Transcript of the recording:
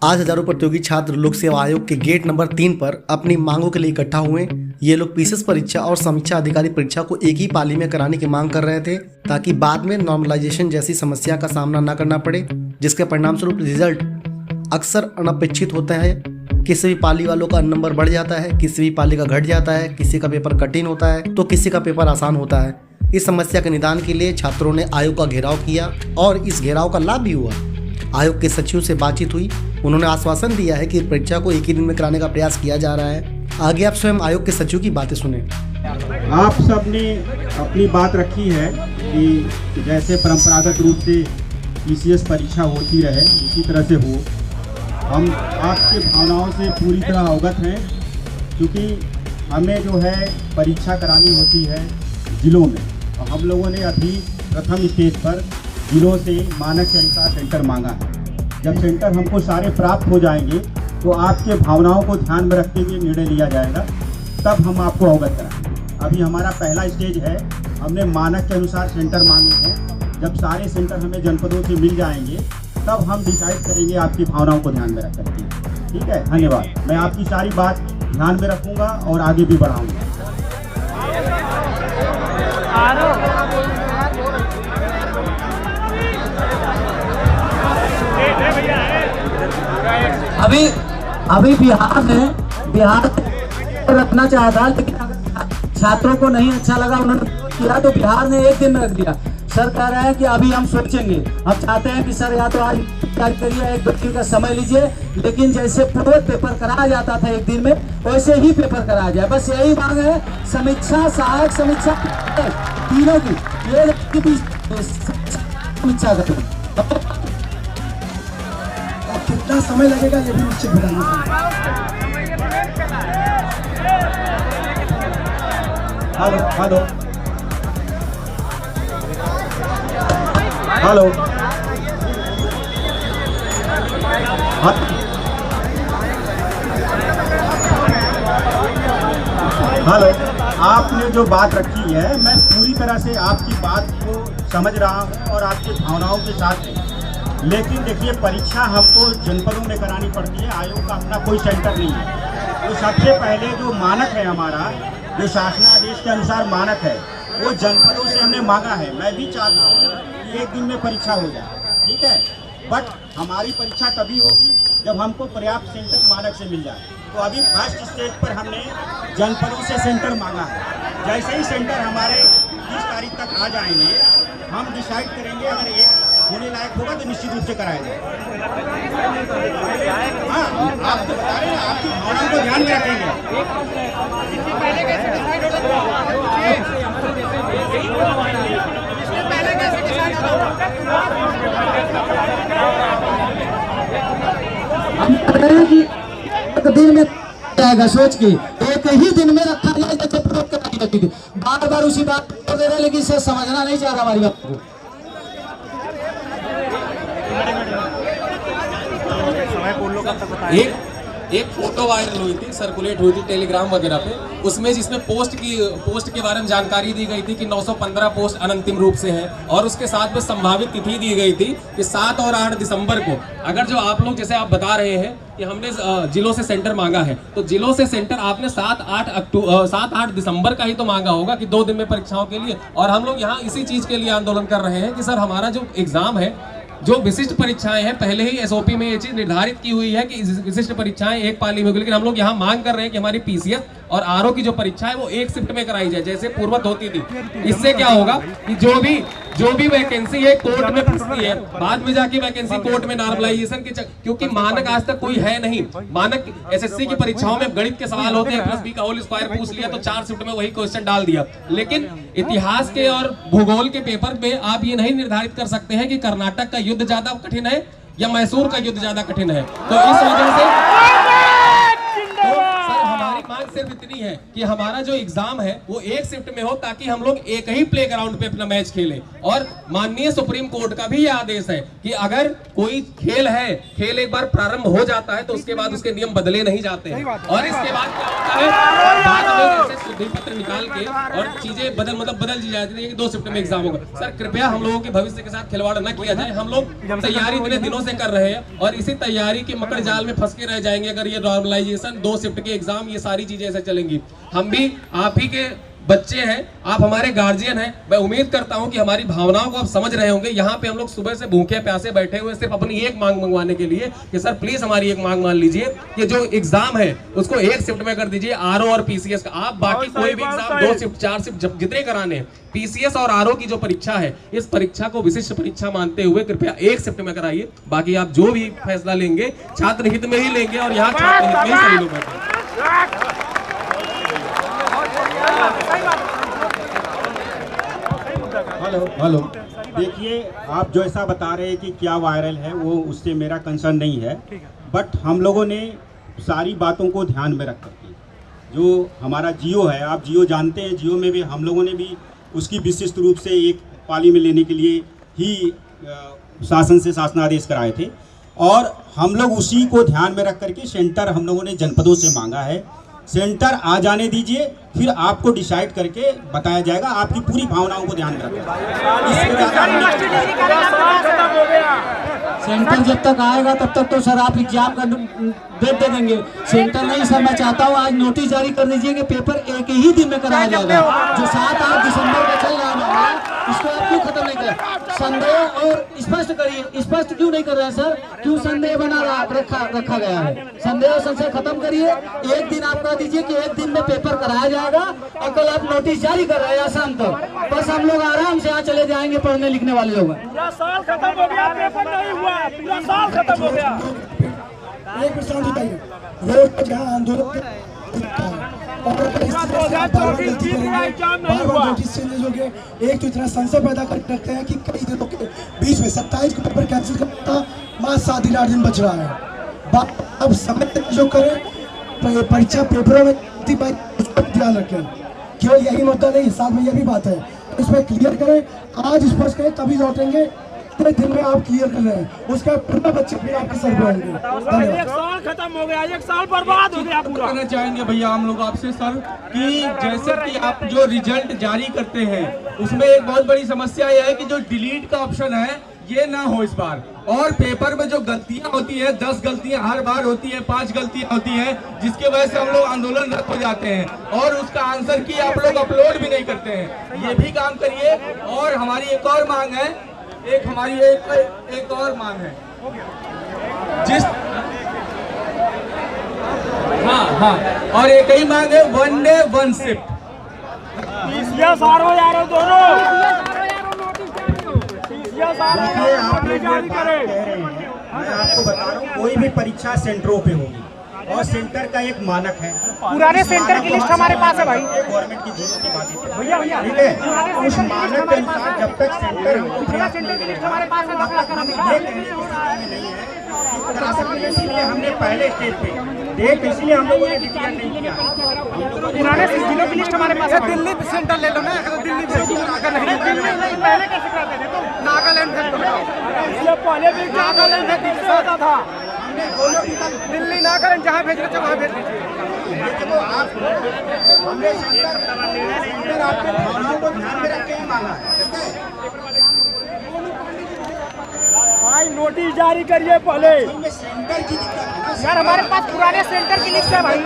आज हजारों प्रतियोगी छात्र लोक सेवा आयोग के गेट नंबर 3 पर अपनी मांगों के लिए इकट्ठा हुए। ये लोग पीसीएस परीक्षा और समीक्षा अधिकारी परीक्षा को एक ही पाली में कराने की मांग कर रहे थे, ताकि बाद में नॉर्मलाइजेशन जैसी समस्या का सामना न करना पड़े, जिसके परिणाम स्वरूप रिजल्ट अक्सर अनपेक्षित होता है। किसी भी पाली वालों का नंबर बढ़ जाता है, किसी भी पाली का घट जाता है, किसी का पेपर कठिन होता है तो किसी का पेपर आसान होता है। इस समस्या के निदान के लिए छात्रों ने आयोग का घेराव किया और इस घेराव का लाभ भी हुआ। आयोग के सचिव से बातचीत हुई, उन्होंने आश्वासन दिया है कि परीक्षा को एक ही दिन में कराने का प्रयास किया जा रहा है। आगे आप स्वयं आयोग के सचिव की बातें सुने। आप सब ने अपनी बात रखी है कि जैसे परंपरागत रूप से पीसीएस परीक्षा होती रहे उसी तरह से हो। हम आपके भावनाओं से पूरी तरह अवगत हैं, क्योंकि हमें जो है परीक्षा करानी होती है जिलों में, और हम लोगों ने अभी प्रथम स्टेज पर जिलों से मानक के अनुसार सेंटर मांगा है। जब सेंटर हमको सारे प्राप्त हो जाएंगे तो आपके भावनाओं को ध्यान में रखते हुए निर्णय लिया जाएगा, तब हम आपको अवगत कराएंगे। अभी हमारा पहला स्टेज है, हमने मानक के अनुसार सेंटर मांगे हैं। जब सारे सेंटर हमें जनपदों से मिल जाएंगे तब हम डिसाइड करेंगे आपकी भावनाओं को ध्यान में रख करके। ठीक है, धन्यवाद। मैं आपकी सारी बात ध्यान में रखूँगा और आगे भी बढ़ाऊँगा। अभी बिहार रखना चाहा था, लेकिन छात्रों को नहीं अच्छा लगा, उन्होंने किया तो बिहार ने एक दिन में रख दिया। सर कह रहे हैं कि अभी हम सोचेंगे। हम चाहते हैं कि सर या तो आज तैयारी करिए, एक दो दिन का समय लीजिए, लेकिन जैसे पूर्व पेपर कराया जाता था एक दिन में, वैसे ही पेपर कराया जाए। बस यही मांग है। समीक्षा, सहायक समीक्षा तीनों की ये समीक्षा करें। कितना समय लगेगा ये भी निश्चित बताना। हेलो हेलो हेलो हेलो, आपने जो बात रखी है, मैं पूरी तरह से आपकी बात को समझ रहा हूँ और आपकी भावनाओं के साथ है। लेकिन देखिए, परीक्षा हमको जनपदों में करानी पड़ती है, आयोग का अपना कोई सेंटर नहीं है। तो सबसे पहले जो मानक है हमारा, जो शासनादेश के अनुसार मानक है, वो जनपदों से हमने मांगा है। मैं भी चाहता हूँ कि एक दिन में परीक्षा हो जाए, ठीक है, बट हमारी परीक्षा तभी होगी जब हमको पर्याप्त सेंटर मानक से मिल जाए। तो अभी फर्स्ट स्टेज पर हमने जनपदों से सेंटर मांगा है। जैसे ही सेंटर हमारे 30 तारीख तक आ जाएंगे, हम डिसाइड करेंगे, अगर एक होने लायक होगा तो निश्चित रूप से कराया जाएगा। हाँ, आप तो बता रहे हैं, आपकी भावनाओं को ध्यान में रखेंगे। हम कह रहे हैं कि एक दिन में जाएगा, सोच के एक ही दिन में रखा जाए, जैसे प्रयोग कराई जाती थी। बार बार उसी बात को दे रहे, लेकिन इसे समझना नहीं चाह रहा हमारी बात को। एक फोटो वायरल हुई थी, सर्कुलेट हुई थी टेलीग्राम वगैरह पे, उसमें जिसमें पोस्ट के बारे में जानकारी दी गई थी कि 915 पोस्ट अनंतिम रूप से है, और उसके साथ में संभावित तिथि दी गई थी कि 7 और 8 दिसंबर को, अगर जो आप लोग जैसे आप बता रहे हैं कि हमने जिलों से सेंटर मांगा है, तो जिलों से सेंटर आपने 7-8 दिसंबर का ही तो मांगा होगा कि 2 दिन में परीक्षाओं के लिए। और हम लोग यहाँ इसी चीज के लिए आंदोलन कर रहे हैं कि सर, हमारा जो एग्जाम है, जो विशिष्ट परीक्षाएं हैं, पहले ही एसओपी में ये चीज निर्धारित की हुई है कि विशिष्ट परीक्षाएं एक पाली में होगी, लेकिन हम लोग यहाँ मांग कर रहे हैं कि हमारी पीसीएस और आरओ की जो परीक्षा है वो एक शिफ्ट में कराई जाए, जैसे पूर्वत होती थी। इससे क्या होगा कि जो भी वैकेंसी है कोर्ट में फंसती है, बाद में जाके वैकेंसी कोर्ट में नॉर्मलाइजेशन के क्योंकि मानक आज तक कोई है नहीं। मानक एसएससी की परीक्षाओं में गणित के सवाल होते हैं, +b का होल स्क्वायर पूछ लिया तो 4 शिफ्ट में वही क्वेश्चन डाल दिया। लेकिन इतिहास के और भूगोल के पेपर में आप ये नहीं निर्धारित कर सकते हैं कि कर्नाटक का युद्ध ज्यादा कठिन है या मैसूर का युद्ध ज्यादा कठिन है। तो इस वजह से हमारी मांग सिर्फ सिर्फ इतनी है कि हमारा जो एग्जाम है वो एक शिफ्ट में हो, ताकि हम लोग एक ही प्ले ग्राउंड पे अपना मैच खेलें। और माननीय सुप्रीम कोर्ट का भी ये आदेश है कि अगर कोई खेल है, खेल एक बार प्रारंभ हो जाता है तो उसके बाद उसके नियम बदले नहीं जाते हैं। और इसके बाद क्या होता है, बाद में ऐसे शुद्धि पत्र निकाल के और चीजें बदल दी जाती है कि 2 शिफ्ट में एग्जाम होगा। सर कृपया हम लोगों के भविष्य के साथ खिलवाड़ न किया जाए। हम लोग तैयारी इतने दिनों से कर रहे हैं और इसी तैयारी के मकड़ जाल में फंस के रह जाएंगे अगर ये नॉर्मलाइजेशन, 2 शिफ्ट के एग्जाम, ये सारी चीजें ऐसे चलेंगी। हम भी आप ही के बच्चे हैं, आप हमारे गार्जियन हैं। मैं उम्मीद करता हूं कि हमारी भावनाओं को आप समझ रहे होंगे। यहाँ पे हम लोग सुबह से भूखे प्यासे बैठे हुए सिर्फ अपनी एक मांग मंगवाने के लिए कि सर प्लीज हमारी एक मांग मान लीजिए कि जो एग्जाम है उसको एक शिफ्ट में कर दीजिए, आरओ और पीसीएस का। आप बाकी कोई भी एग्जाम 2 शिफ्ट 4 शिफ्ट जितने कराने हैं, पीसीएस और आरओ की जो परीक्षा है, इस परीक्षा को विशिष्ट परीक्षा मानते हुए कृपया एक शिफ्ट में कराइए। बाकी आप जो भी फैसला लेंगे छात्र हित में ही लेंगे और यहाँ छात्र हित में ही सभी लोग बैठे। हेलो, देखिए आप जो ऐसा बता रहे हैं कि क्या वायरल है, वो उससे मेरा कंसर्न नहीं है। बट हम लोगों ने सारी बातों को ध्यान में रख करके, जो हमारा जियो है, आप जियो जानते हैं, जियो में भी हम लोगों ने भी उसकी विशिष्ट रूप से एक पाली में लेने के लिए ही शासन से शासनादेश कराए थे। और हम लोग उसी को ध्यान में रख करके सेंटर हम लोगों ने जनपदों से मांगा है। सेंटर आ जाने दीजिए, फिर आपको डिसाइड करके बताया जाएगा। आपकी पूरी भावनाओं को ध्यान में रखें। सेंटर जब तक आएगा तब तक तो सर आप एग्जाम का डेट दे देंगे। सेंटर नहीं सर, मैं चाहता हूँ आज नोटिस जारी कर दीजिए कि पेपर एक ही दिन में कराया जाएगा। जो 7-8 दिसंबर का चल रहा है इसको आप क्यों खत्म नहीं कर संदेह और स्पष्ट करिए। स्पष्ट क्यों नहीं कर रहे हैं सर? क्यों संदेह बना रखा गया है? संदेह और संशय खत्म करिए। एक दिन आप कह दीजिए कि एक दिन में पेपर कराया जाएगा और कल आप नोटिस जारी कर रहे हैं शाम तक। बस हम लोग आराम से यहाँ चले जाएंगे, पढ़ने लिखने वाले लोग। पूरा साल खत्म हो गया, पेपर नहीं हुआ, पूरा साल खत्म हो गया। एक प्रश्न बताइए, वोट का जहाँ आंदोलन नोटिस चेंज हो गए। एक तो इतना संशय पैदा कर रखते हैं कि कई दिनों के बीच में 27 को पेपर कैंसिल करना था, मात्र 7 दिन 8 दिन बच रहा है। अब समय जो करें परीक्षा पेपरों में ध्यान रखें। केवल यही मुद्दा नहीं, साथ में यह भी बात है, इसमें क्लियर करें, आज स्पष्ट करें, तभी लौटेंगे। इतने दिन में आप क्लियर कर रहे हैं, उसका पूरा बच्चे फिर आपके सर पे होंगे। एक साल खत्म हो गया, एक साल बर्बाद हो गया पूरा। कहना चाहेंगे भैया हम लोग आपसे सर कि जैसे कि आप जो रिजल्ट जारी करते हैं उसमें एक बहुत बड़ी समस्या यह है कि जो डिलीट का ऑप्शन है ये ना हो इस बार। और पेपर में जो गलतियां होती है, 10 गलतियां हर बार होती है, 5 गलतियां होती है, जिसके वजह से हम लोग आंदोलनरत हो जाते हैं और उसका आंसर की आप लोग अपलोड भी नहीं करते हैं। ये भी काम करिए। और हमारी एक और मांग है, एक और मांग है हाँ और एक ही मांग है, 1 डे 1 शिफ्ट। दोनों देखिए आप लोग जारी करें, मैं आपको बता रहा हूँ, कोई भी परीक्षा सेंटरों पे होगी और सेंटर का एक मानक है। पुराने सेंटर की लिस्ट हमारे पास है भाई, गवर्नमेंट की जीरो की बात है, ठीक है। उस मानक के अनुसार जब तक सेंटर सेंटर की लिस्ट हमारे पास है, इसीलिए हमने पहले स्टेज पे डेट, इसलिए हम लोगों ने डिक्लेयर नहीं किया। पुराने जिलों की लिस्ट हमारे पास है। दिल्ली सेंटर ले लो ना, दिल्ली पहले कैसे कराते थे? नागालैंड पहले भी नागालैंड होता था, दिल्ली नागालैंड जहाँ भेज रहे थे वहाँ भेज दीजिए। देखो आप हमने सेंटर आपके भावनाओं को ध्यान में रख के ही मांगा है, ठीक है। भाई नोटिस जारी करिए पहले सेंटर की दिक्कत यार, हमारे पास पुराने सेंटर की लिस्ट है भाई।